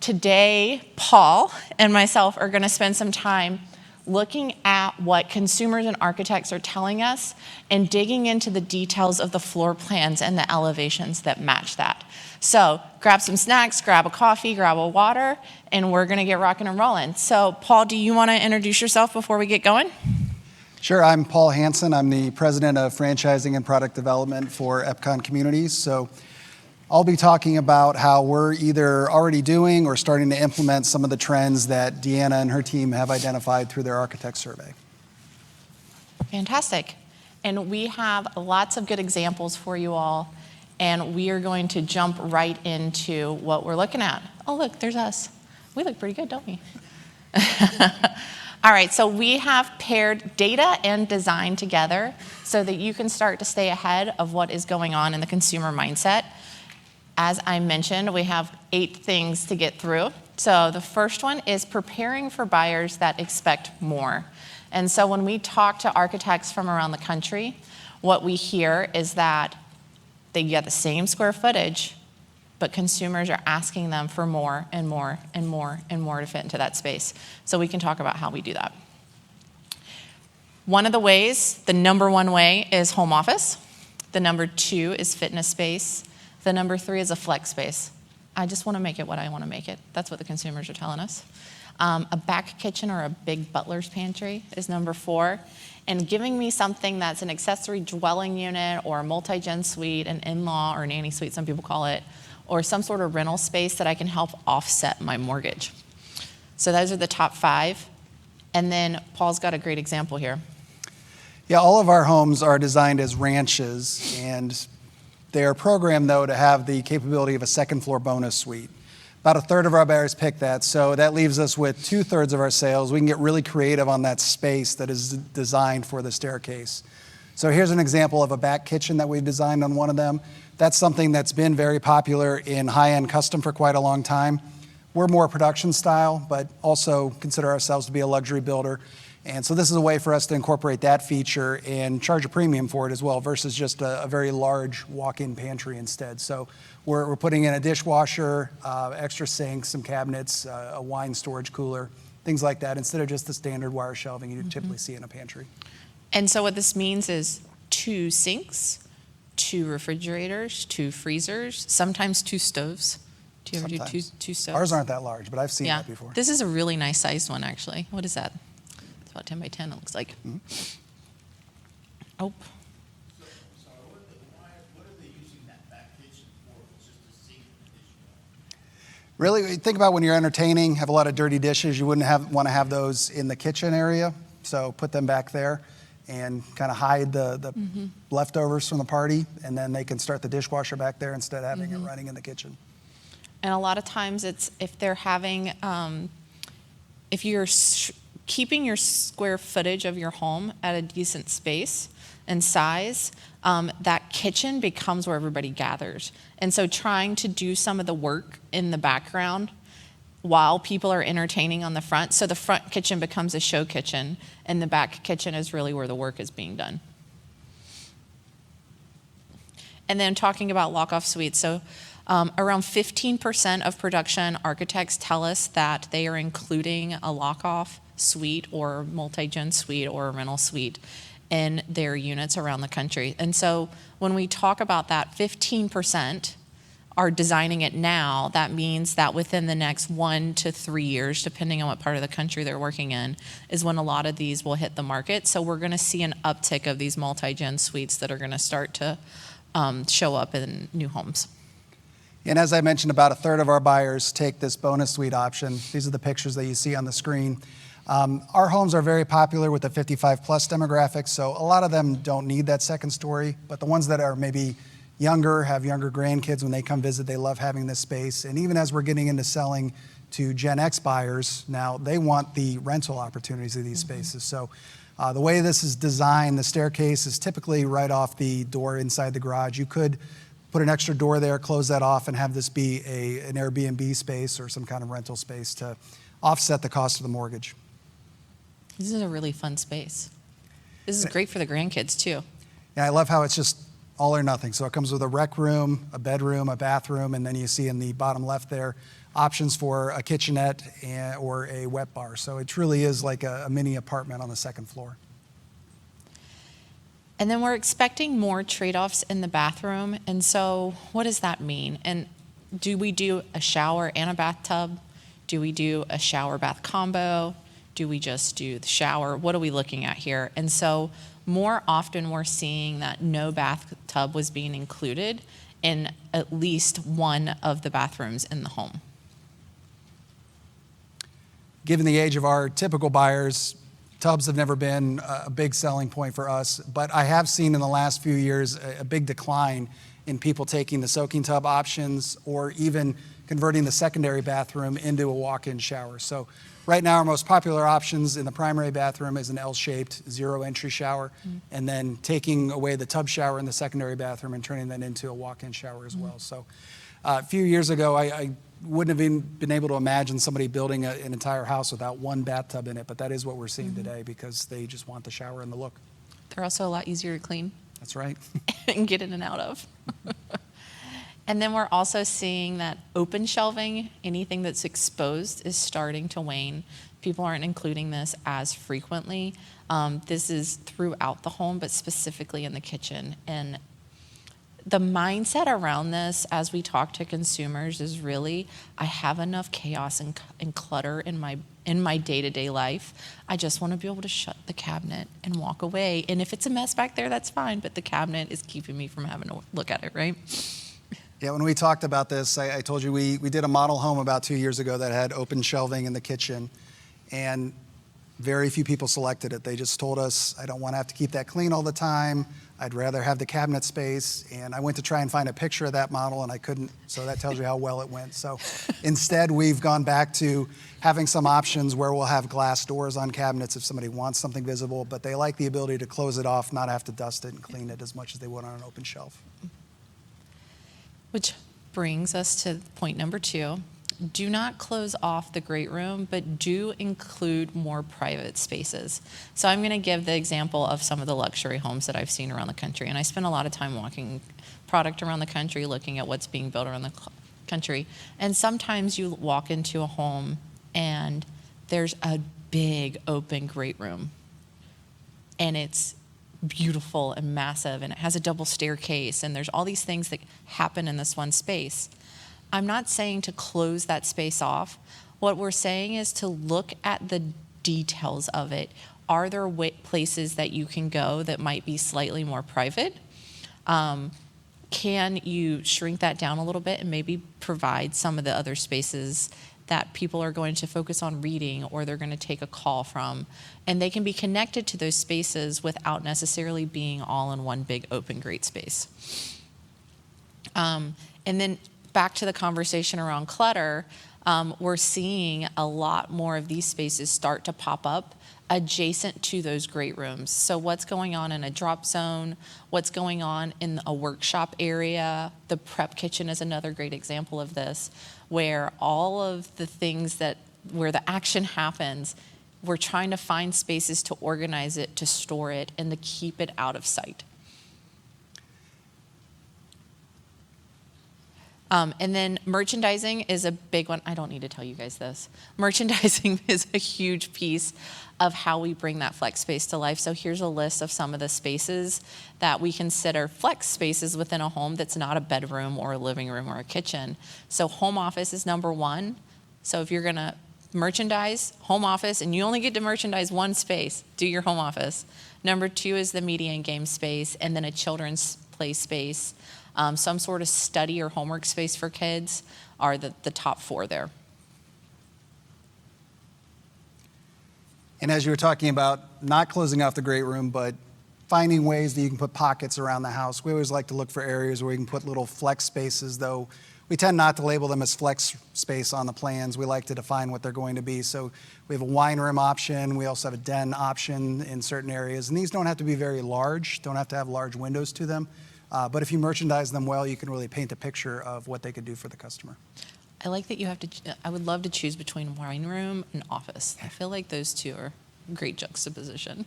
today, Paul and myself are going to spend some time looking at what consumers and architects are telling us and digging into the details of the floor plans and the elevations that match that. So grab some snacks, grab a coffee, grab a water, and we're going to get rocking and rolling. So Paul, do you want to introduce yourself before we get going? Sure, I'm Paul Hansen. I'm the president of franchising and product development for Epcon Communities. So I'll be talking about how we're either already doing or starting to implement some of the trends that Deanna and her team have identified through their architect survey. Fantastic. And we have lots of good examples for you all, and we are going to jump right into what we're looking at. Oh, look, there's us. We look pretty good, don't we? All right, so we have paired data and design together so that you can start to stay ahead of what is going on in the consumer mindset. As I mentioned, we have 8 things to get through. So the first one is preparing for buyers that expect more. And so when we talk to architects from around the country, what we hear is that they get the same square footage, but consumers are asking them for more and more and more and more to fit into that space. So we can talk about how we do that. One of the ways, the number one way, is home office. The number 2 is fitness space. The number 3 is a flex space. I just want to make it what I want to make it. That's what the consumers are telling us. A back kitchen or a big butler's pantry is number 4. And giving me something that's an accessory dwelling unit or a multi-gen suite, an in-law or nanny suite, some people call it, or some sort of rental space that I can help offset my mortgage. So those are the top 5. And then Paul's got a great example here. Yeah, all of our homes are designed as ranches, and they are programmed, though, to have the capability of a second floor bonus suite. About a third of our buyers pick that, so that leaves us with 2/3 of our sales. We can get really creative on that space that is designed for the staircase. So here's an example of a back kitchen that we've designed on one of them. That's something that's been very popular in high-end custom for quite a long time. We're more production style, but also consider ourselves to be a luxury builder. And so this is a way for us to incorporate that feature and charge a premium for it as well versus just a very large walk-in pantry instead. So we're putting in a dishwasher, extra sinks, some cabinets, a wine storage cooler, things like that, instead of just the standard wire shelving you typically see in a pantry. And so what this means is 2 sinks, 2 refrigerators, 2 freezers, sometimes 2 stoves. Do you ever do two stoves? Ours aren't that large, but I've seen that before. This is a really nice sized one, actually. What is that? About 10 by 10, it looks like. Mm-hmm. Oh. So what are they using that back kitchen for? It's just a sink and dishwasher. Really, think about when you're entertaining, have a lot of dirty dishes. You wouldn't want to have those in the kitchen area, so put them back there and kind of hide the leftovers from the party, and then they can start the dishwasher back there instead of having it running in the kitchen. And a lot of times it's if they're having, if you're keeping your square footage of your home at a decent space and size, that kitchen becomes where everybody gathers. And so trying to do some of the work in the background while people are entertaining on the front. So the front kitchen becomes a show kitchen, and the back kitchen is really where the work is being done. And then talking about lock-off suites. So around 15% of production architects tell us that they are including a lock-off suite or multi-gen suite or a rental suite in their units around the country. And so when we talk about that 15% are designing it now, that means that within the next 1 to 3 years, depending on what part of the country they're working in, is when a lot of these will hit the market. So we're going to see an uptick of these multi-gen suites that are going to start to show up in new homes. And as I mentioned, about a third of our buyers take this bonus suite option. These are the pictures that you see on the screen. Our homes are very popular with the 55 plus demographic, so a lot of them don't need that second story, but the ones that are maybe younger, have younger grandkids, when they come visit, they love having this space. And even as we're getting into selling to Gen X buyers now, they want the rental opportunities of these spaces. So the way this is designed, the staircase is typically right off the door inside the garage. You could put an extra door there, close that off, and have this be an Airbnb space or some kind of rental space to offset the cost of the mortgage. This is a really fun space. This is great for the grandkids too. Yeah, I love how it's just all or nothing. So it comes with a rec room, a bedroom, a bathroom, and then you see in the bottom left there options for a kitchenette or a wet bar. So it truly is like a mini apartment on the second floor. And then we're expecting more trade-offs in the bathroom. And so what does that mean? And do we do a shower and a bathtub? Do we do a shower bath combo? Do we just do the shower? What are we looking at here? And so more often we're seeing that no bathtub was being included in at least one of the bathrooms in the home. Given the age of our typical buyers, tubs have never been a big selling point for us, but I have seen in the last few years a big decline in people taking the soaking tub options or even converting the secondary bathroom into a walk-in shower. So right now our most popular options in the primary bathroom is an L-shaped zero entry shower, and then taking away the tub shower in the secondary bathroom and turning that into a walk-in shower as well. So a few years ago, I wouldn't have been able to imagine somebody building an entire house without one bathtub in it, but that is what we're seeing today because they just want the shower and the look. They're also a lot easier to clean That's right. and get in and out of. And then we're also seeing that open shelving, anything that's exposed, is starting to wane. People aren't including this as frequently. This is throughout the home, but specifically in the kitchen. And the mindset around this as we talk to consumers is really, I have enough chaos and clutter in my day-to-day life. I just want to be able to shut the cabinet and walk away. And if it's a mess back there, that's fine, but the cabinet is keeping me from having to look at it, right? Yeah, when we talked about this, I told you we did a model home about 2 years ago that had open shelving in the kitchen, and very few people selected it. They just told us, I don't want to have to keep that clean all the time. I'd rather have the cabinet space. And I went to try and find a picture of that model, and I couldn't. So that tells you how well it went. So instead, we've gone back to having some options where we'll have glass doors on cabinets if somebody wants something visible, but they like the ability to close it off, not have to dust it and clean it as much as they would on an open shelf. Which brings us to point number 2. Do not close off the great room, but do include more private spaces. So I'm going to give the example of some of the luxury homes that I've seen around the country. And I spend a lot of time walking product around the country, looking at what's being built around the country. And sometimes you walk into a home and there's a big open great room. And it's beautiful and massive, and it has a double staircase, and there's all these things that happen in this one space. I'm not saying to close that space off. What we're saying is to look at the details of it. Are there places that you can go that might be slightly more private? Can you shrink that down a little bit and maybe provide some of the other spaces that people are going to focus on reading or they're going to take a call from? And they can be connected to those spaces without necessarily being all in one big open great space. And then back to the conversation around clutter, we're seeing a lot more of these spaces start to pop up adjacent to those great rooms. So what's going on in a drop zone? What's going on in a workshop area? The prep kitchen is another great example of this, where all of the things where the action happens, we're trying to find spaces to organize it, to store it, and to keep it out of sight. And then merchandising is a big one. I don't need to tell you guys this. Merchandising is a huge piece of how we bring that flex space to life. So here's a list of some of the spaces that we consider flex spaces within a home that's not a bedroom or a living room or a kitchen. So home office is number 1. So if you're gonna merchandise home office and you only get to merchandise one space, do your home office. Number 2 is the media and game space, and then a children's play space. Some sort of study or homework space for kids are the top 4 there. And as you were talking about not closing off the great room, but finding ways that you can put pockets around the house, we always like to look for areas where you can put little flex spaces, though we tend not to label them as flex space on the plans. We like to define what they're going to be. So we have a wine room option. We also have a den option in certain areas. And these don't have to be very large, don't have to have large windows to them. But if you merchandise them well, you can really paint a picture of what they could do for the customer. I like that I would love to choose between wine room and office. I feel like those two are great juxtaposition.